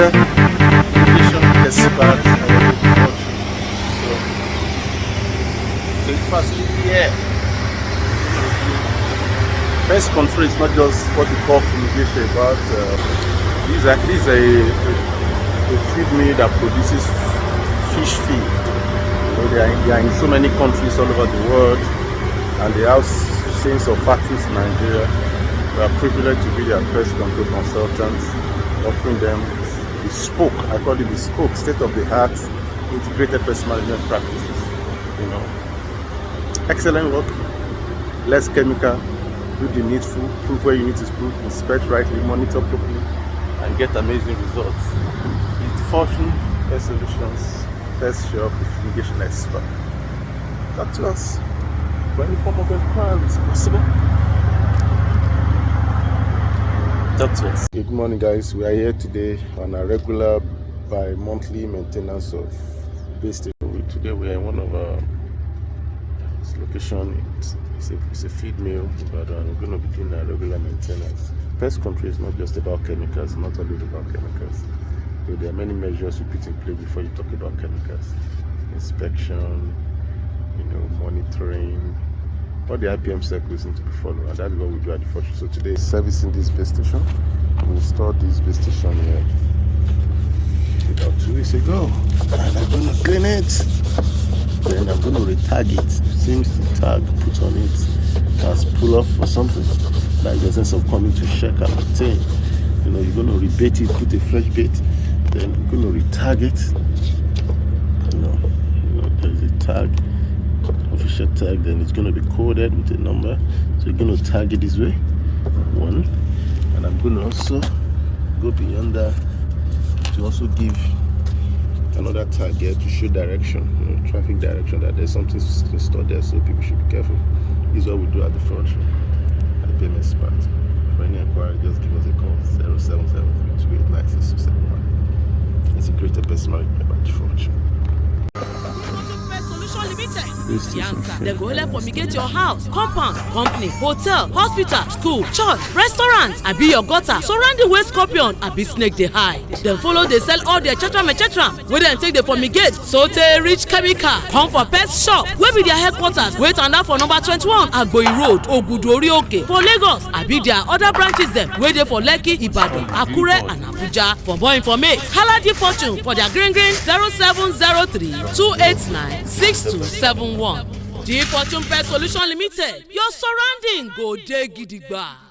Nigeria, fumigation expert. So it's facility here. Pest control is not just what we call fumigation, but this is a feed mill that produces fish feed. They are in so many countries all over the world, and they have chains of factories in Nigeria. We are privileged to be their pest control consultants, offering them bespoke, I call it bespoke, state-of-the-art integrated pest management practices. Excellent work, less chemical, do the needful, prove where you need to prove, inspect rightly, monitor properly, and get amazing results. It's Fortune Pest Solutions Pest Shop with fumigation expert. Talk to us for any form of inquiry is possible. Talk to us. Good morning, guys. We are here today on a regular bi-monthly maintenance of base station. Today we are in one of our location. It's a feed mill, but we're going to be doing a regular maintenance. Pest control is not just about chemicals, not always about chemicals. So there are many measures you put in place before you talk about chemicals. Inspection, monitoring, all the IPM circles need to be followed, and that's what we do at the Fortune. So today, servicing this base station. We installed this base station here about 2 weeks ago, and I'm going to clean it. Then I'm going to retag it. Seems the tag put on it as pull off or something, like the sense of coming to check out the thing. You're going to rebait it, put a fresh bait, then you're going to retag it. There's a tag, official tag, then it's going to be coded with a number. So you're going to tag it this way, 1, and I'm going to also go beyond that to also give another tag here to show direction, traffic direction, that there's something stored there, so people should be careful. This is what we do at the Fortune. IPM expert. For any inquiry, just give us a call, 0703289671. It's a greater pest management by the Fortune. The answer. They go help fumigate your house, compound, company, hotel, hospital, school, church, restaurant, and be your gutter. Surround the way scorpion and be snake they hide. Then follow they sell all their chatram. Where they take the fumigate, so they reach chemical. Come for pest shop. Where be their headquarters? Wait on that for number 21 Agboyi Road, Ogudori Oke. For Lagos, I be their other branches them. Where they for Lekki, Ibadan, Akure, and Abuja. For more information, holla the Fortune for their green 0703 289 6271. The Fortune Pest Solution Limited, your surrounding go dey gidigba.